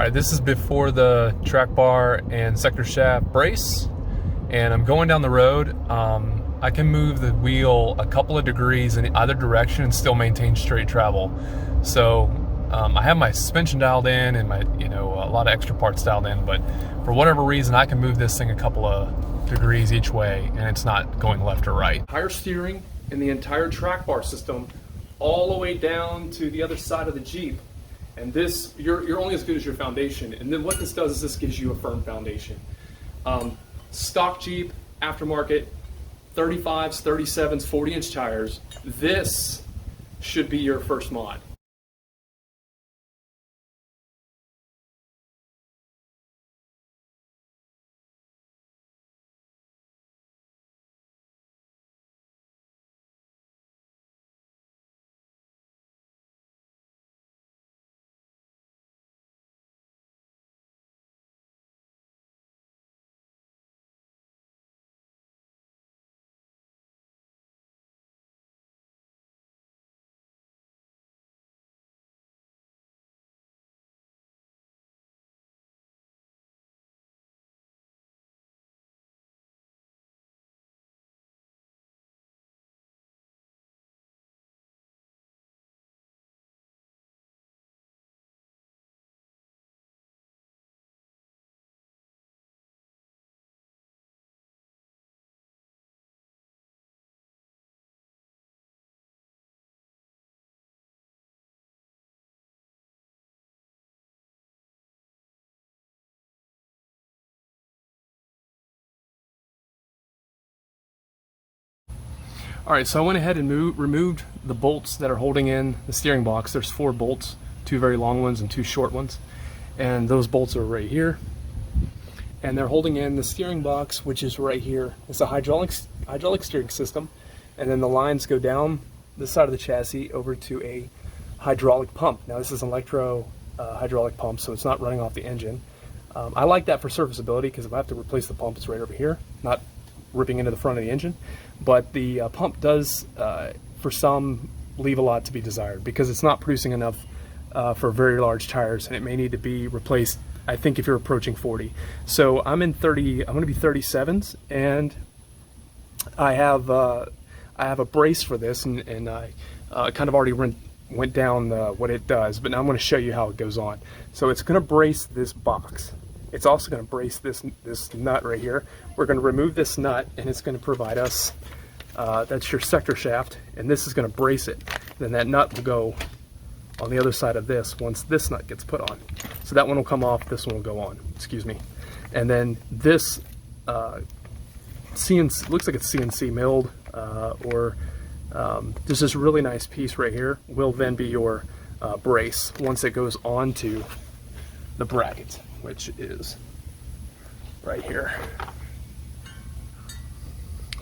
All right, this is before the track bar and sector shaft brace, and I'm going down the road. I can move the wheel a couple of degrees in either direction and still maintain straight travel. So I have my suspension dialed in and my, a lot of extra parts dialed in, but for whatever reason, I can move this thing a couple of degrees each way and it's not going left or right. Higher steering in the entire track bar system, all the way down to the other side of the Jeep. And this, you're only as good as your foundation. And then what this does is this gives you a firm foundation. Stock Jeep, aftermarket, 35s, 37s, 40-inch tires. This should be your first mod. All right, so I went ahead and removed the bolts that are holding in the steering box. There's 4 bolts, 2 very long ones and 2 short ones. And those bolts are right here. And they're holding in the steering box, which is right here. It's a hydraulic steering system. And then the lines go down this side of the chassis over to a hydraulic pump. Now this is an electro hydraulic pump, so it's not running off the engine. I like that for serviceability because if I have to replace the pump, it's right over here, not ripping into the front of the engine. But the pump does, for some, leave a lot to be desired because it's not producing enough for very large tires, and it may need to be replaced, I think, if you're approaching 40. So I'm in 30, I'm going to be 37s, and I have a brace for this, and I kind of already went down what it does, but now I'm going to show you how it goes on. So it's going to brace this box. It's also going to brace this nut right here. We're going to remove this nut, and it's going to provide us, that's your sector shaft, and this is going to brace it. Then that nut will go on the other side of this once this nut gets put on. So that one will come off, this one will go on, excuse me. And then this CNC, looks like it's CNC milled, or there's this really nice piece right here, will then be your brace once it goes onto the bracket, which is right here.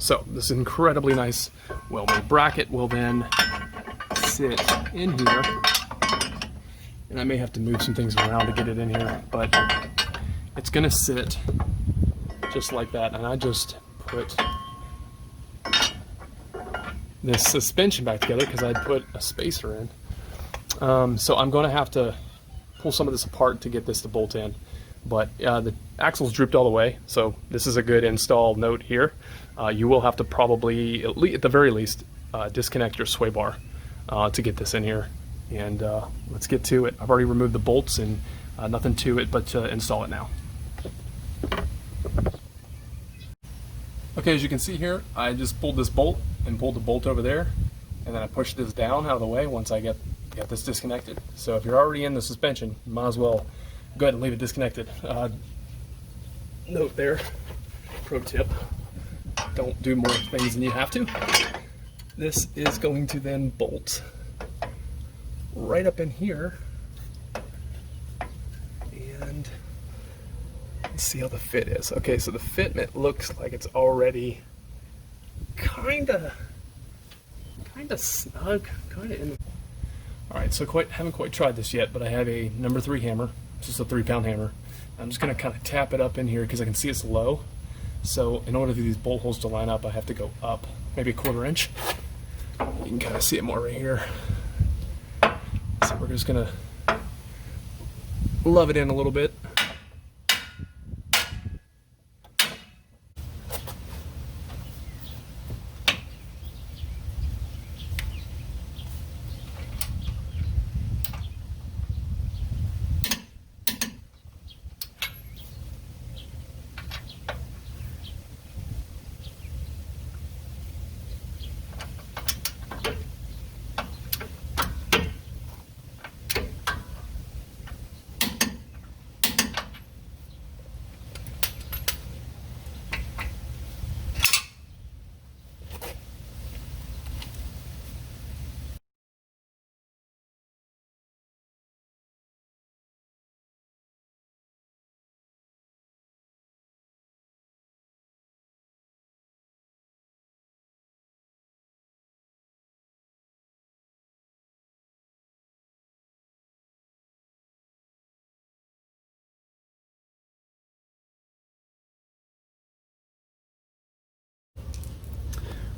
So this incredibly nice well-made bracket will then sit in here, and I may have to move some things around to get it in here, but it's gonna sit just like that. And I just put this suspension back together because I put a spacer in. So I'm gonna have to pull some of this apart to get this to bolt in. But the axle's drooped all the way, so this is a good install note here. You will have to probably, at the very least, disconnect your sway bar to get this in here. And let's get to it. I've already removed the bolts, and nothing to it but to install it now. Okay, as you can see here, I just pulled this bolt and pulled the bolt over there, and then I pushed this down out of the way once I get this disconnected. So if you're already in the suspension, you might as well go ahead and leave it disconnected. Note there, pro tip, don't do more things than you have to. This is going to then bolt right up in here, and let's see how the fit is. Okay, so the fitment looks like it's already kinda snug, kinda in. All right, so haven't quite tried this yet, but I have a number 3 hammer. This is a 3-pound hammer. I'm just gonna kind of tap it up in here because I can see it's low. So in order for these bolt holes to line up, I have to go up maybe 1/4 inch. You can kind of see it more right here. So we're just gonna love it in a little bit.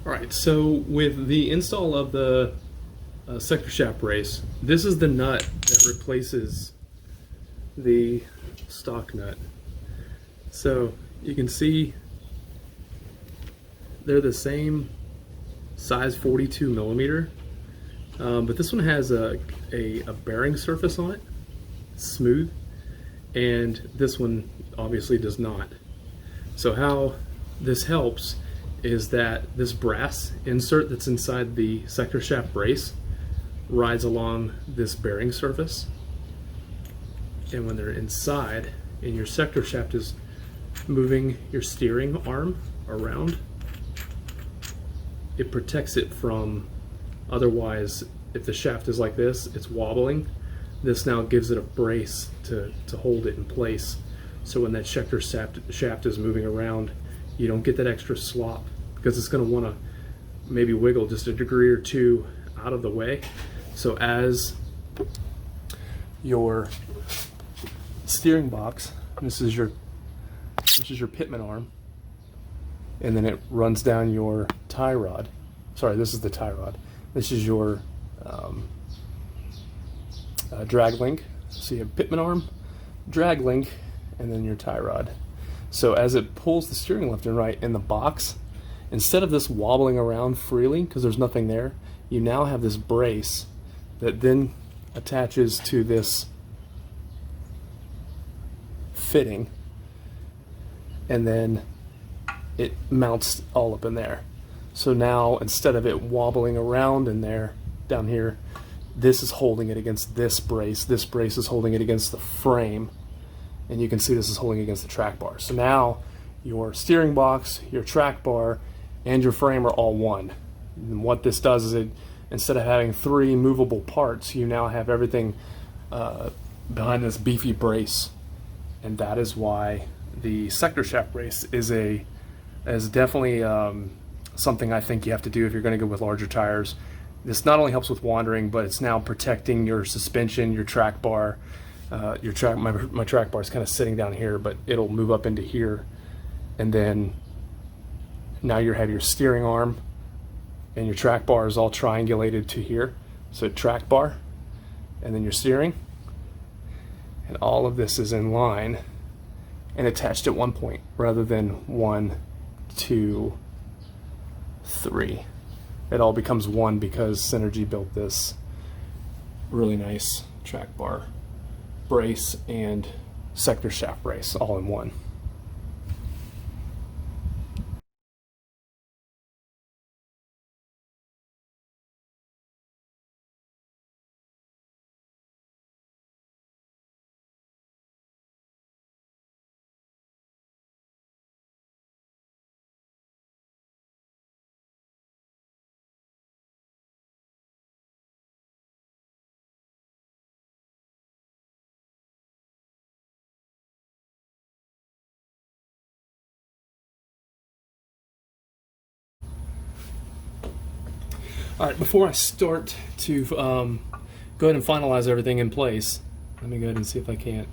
Alright, so with the install of the sector shaft brace, this is the nut that replaces the stock nut. So you can see they're the same size, 42 millimeter, but this one has a bearing surface on it, smooth, and this one obviously does not. So how this helps is that this brass insert that's inside the sector shaft brace rides along this bearing surface, and when they're inside and your sector shaft is moving your steering arm around, it protects it from, otherwise if the shaft is like this, it's wobbling, this now gives it a brace to hold it in place, so when that sector shaft is moving around, you don't get that extra slop, because it's going to want to maybe wiggle just a degree or two out of the way. So as your steering box, this is your pitman arm, and then it runs down your tie rod. Sorry, this is the tie rod. This is your drag link. So you have pitman arm, drag link, and then your tie rod. So as it pulls the steering left and right in the box, instead of this wobbling around freely because there's nothing there, you now have this brace that then attaches to this fitting, and then it mounts all up in there. So now instead of it wobbling around in there, down here, this is holding it against this brace is holding it against the frame, and you can see this is holding against the track bar. So now your steering box, your track bar, and your frame are all one. And what this does is, it, instead of having three movable parts, you now have everything behind this beefy brace, and that is why the sector shaft brace is definitely something I think you have to do if you're going to go with larger tires. This not only helps with wandering, but it's now protecting your suspension, your track bar. My track bar is kind of sitting down here, but it'll move up into here, and then now you have your steering arm and your track bar is all triangulated to here. So track bar, and then your steering, and all of this is in line and attached at one point rather than 1, 2, 3. It all becomes one because Synergy built this really nice track bar brace and sector shaft brace all in one. All right, before I start to go ahead and finalize everything in place, let me go ahead and see if I can't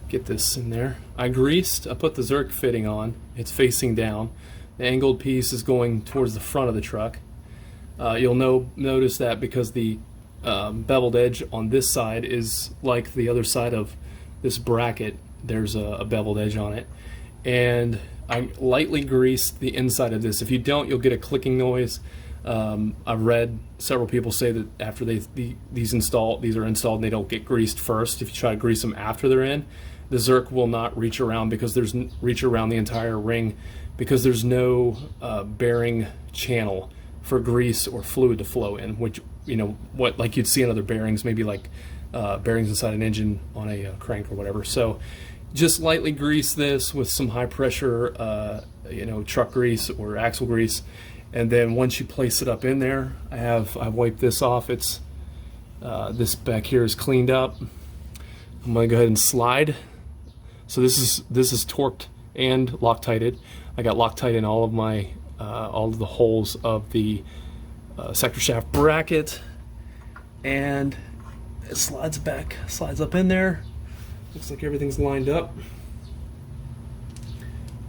get this in there. I put the Zerk fitting on. It's facing down. The angled piece is going towards the front of the truck. You'll notice that because the beveled edge on this side is like the other side of this bracket. There's a beveled edge on it, and I lightly greased the inside of this. If you don't, you'll get a clicking noise. I've read several people say that after these are installed and they don't get greased first. If you try to grease them after they're in, the Zerk will not reach around the entire ring, because there's no bearing channel for grease or fluid to flow in, which, you know, what like you'd see in other bearings, maybe like bearings inside an engine on a crank or whatever. So just lightly grease this with some high pressure truck grease or axle grease, and then once you place it up in there, I've wiped this off. It's this back here is cleaned up. I'm gonna go ahead and slide. So this is torqued and Loctited. I got Loctite in all of my all of the holes of the sector shaft bracket, and it slides up in there. Looks like everything's lined up.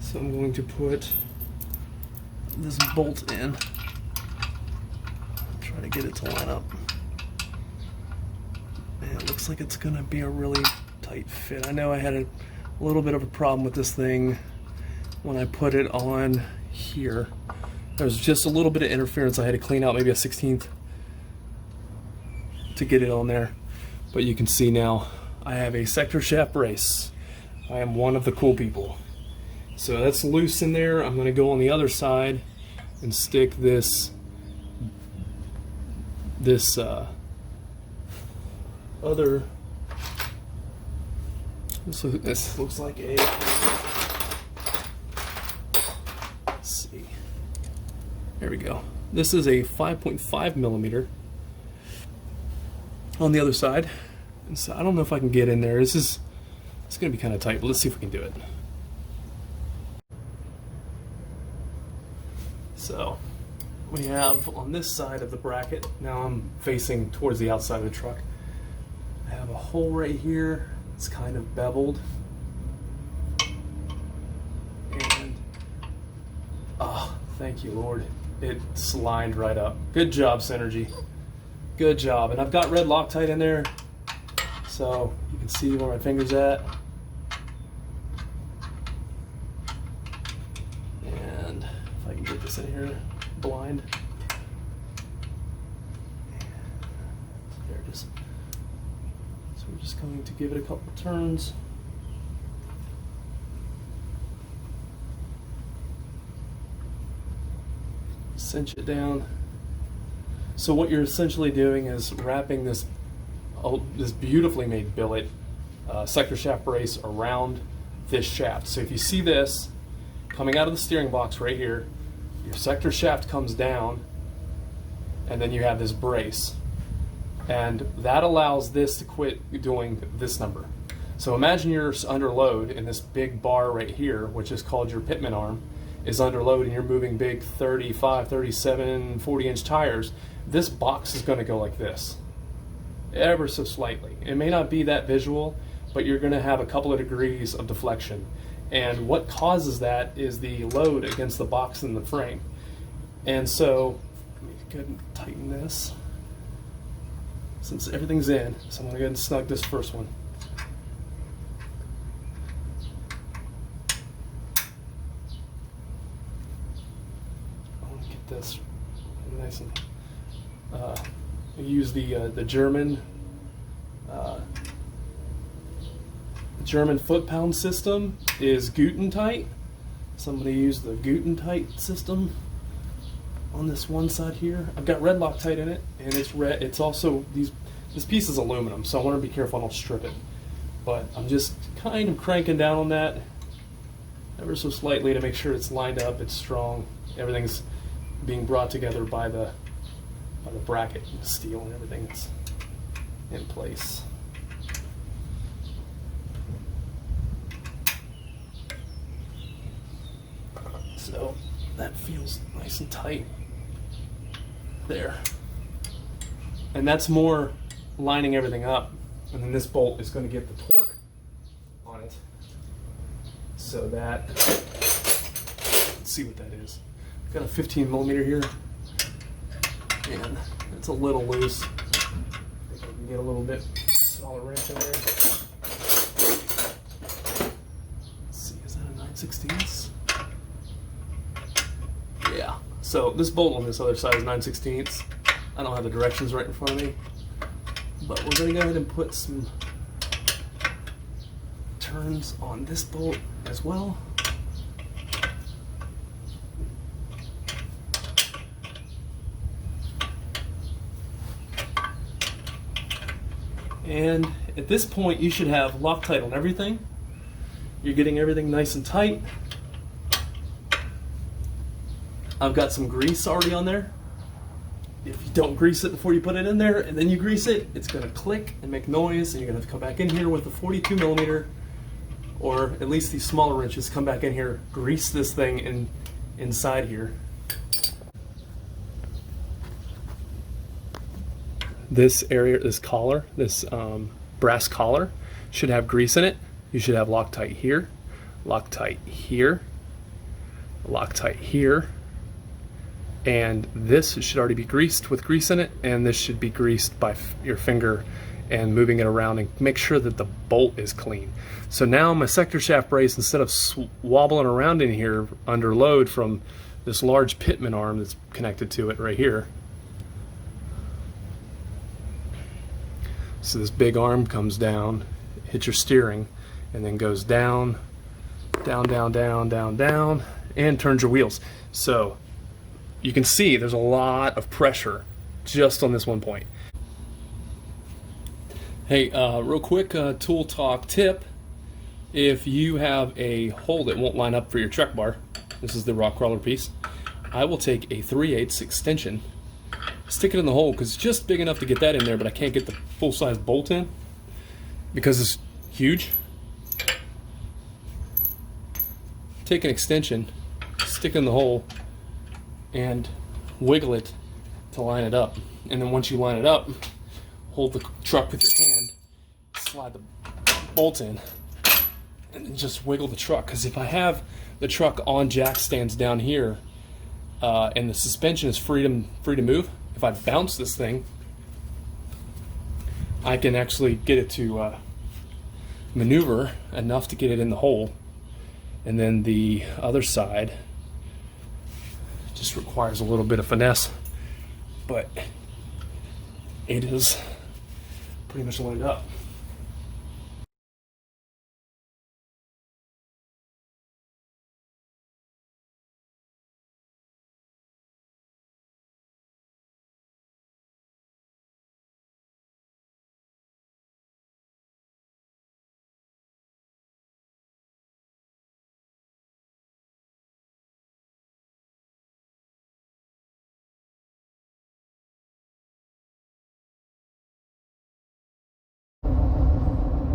So I'm going to put this bolt in. Try to get it to line up. And it looks like it's gonna be a really tight fit. I know I had a little bit of a problem with this thing when I put it on here. There's just a little bit of interference. I had to clean out maybe a 1/16 to get it on there. But you can see now I have a sector shaft brace. I am one of the cool people. So that's loose in there. I'm going to go on the other side and stick this other. This looks like a. Let's see. There we go. This is a 5.5 millimeter on the other side. And so I don't know if I can get in there. It's going to be kind of tight, but let's see if we can do it. So we have on this side of the bracket, now I'm facing towards the outside of the truck, I have a hole right here. It's kind of beveled. And, oh, thank you, Lord. It's lined right up. Good job, Synergy. Good job. And I've got red Loctite in there, so you can see where my finger's at. And if I can get this in here blind. There it is. So we're just going to give it a couple turns. Cinch it down. So what you're essentially doing is wrapping this beautifully made billet sector shaft brace around this shaft. So if you see this coming out of the steering box right here, your sector shaft comes down, and then you have this brace, and that allows this to quit doing this number. So imagine you're under load, and this big bar right here, which is called your pitman arm, is under load, and you're moving big 35, 37, 40-inch tires. This box is going to go like this, ever so slightly. It may not be that visual, but you're going to have a couple of degrees of deflection. And what causes that is the load against the box and the frame. And so, let me go ahead and tighten this, since everything's in. So I'm going to go ahead and snug this first one. I want to get this nice and I use the German foot-pound system is Gutentite. Somebody used the Gutentite system on this one side here. I've got red Loctite in it, and it's red. It's also this piece is aluminum, so I want to be careful I don't strip it. But I'm just kind of cranking down on that ever so slightly to make sure it's lined up, it's strong, everything's being brought together by the bracket and the steel and everything's in place. So that feels nice and tight there. And that's more lining everything up. And then this bolt is going to get the torque on it. So that, let's see what that is. Got a 15 millimeter here. And it's a little loose. get a little bit smaller wrench in there. Let's see, is that a 9/16? Yeah. So this bolt on this other side is 9/16. I don't have the directions right in front of me, but we're gonna go ahead and put some turns on this bolt as well. And at this point, you should have Loctite on everything. You're getting everything nice and tight. I've got some grease already on there. If you don't grease it before you put it in there and then you grease it, it's gonna click and make noise, and you're gonna have to come back in here with a 42mm, or at least these smaller wrenches, come back in here, grease this thing inside here. This area, this collar, this brass collar, should have grease in it. You should have Loctite here, Loctite here, Loctite here, and this should already be greased with grease in it, and this should be greased by your finger and moving it around, and make sure that the bolt is clean. So now my sector shaft brace, instead of wobbling around in here under load from this large pitman arm that's connected to it right here, so this big arm comes down, hits your steering, and then goes down, down, down, down, down, down, and turns your wheels. So you can see there's a lot of pressure just on this one point. Hey, real quick tool talk tip. If you have a hole that won't line up for your truck bar, this is the rock crawler piece, I will take a 3/8 extension, stick it in the hole, because it's just big enough to get that in there, but I can't get the full-size bolt in because it's huge. Take an extension, stick it in the hole, and wiggle it to line it up. And then once you line it up, hold the truck with your hand, slide the bolt in, and then just wiggle the truck. Because if I have the truck on jack stands down here, and the suspension is free to move, if I bounce this thing, I can actually get it to maneuver enough to get it in the hole. And then the other side just requires a little bit of finesse, but it is pretty much lined up.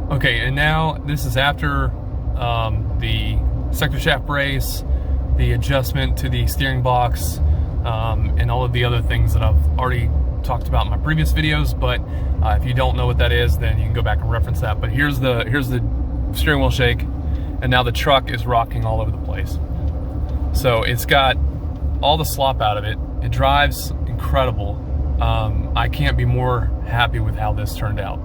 Okay, and now this is after the sector shaft brace, the adjustment to the steering box, and all of the other things that I've already talked about in my previous videos. But if you don't know what that is, then you can go back and reference that. But here's the steering wheel shake, and now the truck is rocking all over the place. So it's got all the slop out of it. It drives incredible. I can't be more happy with how this turned out.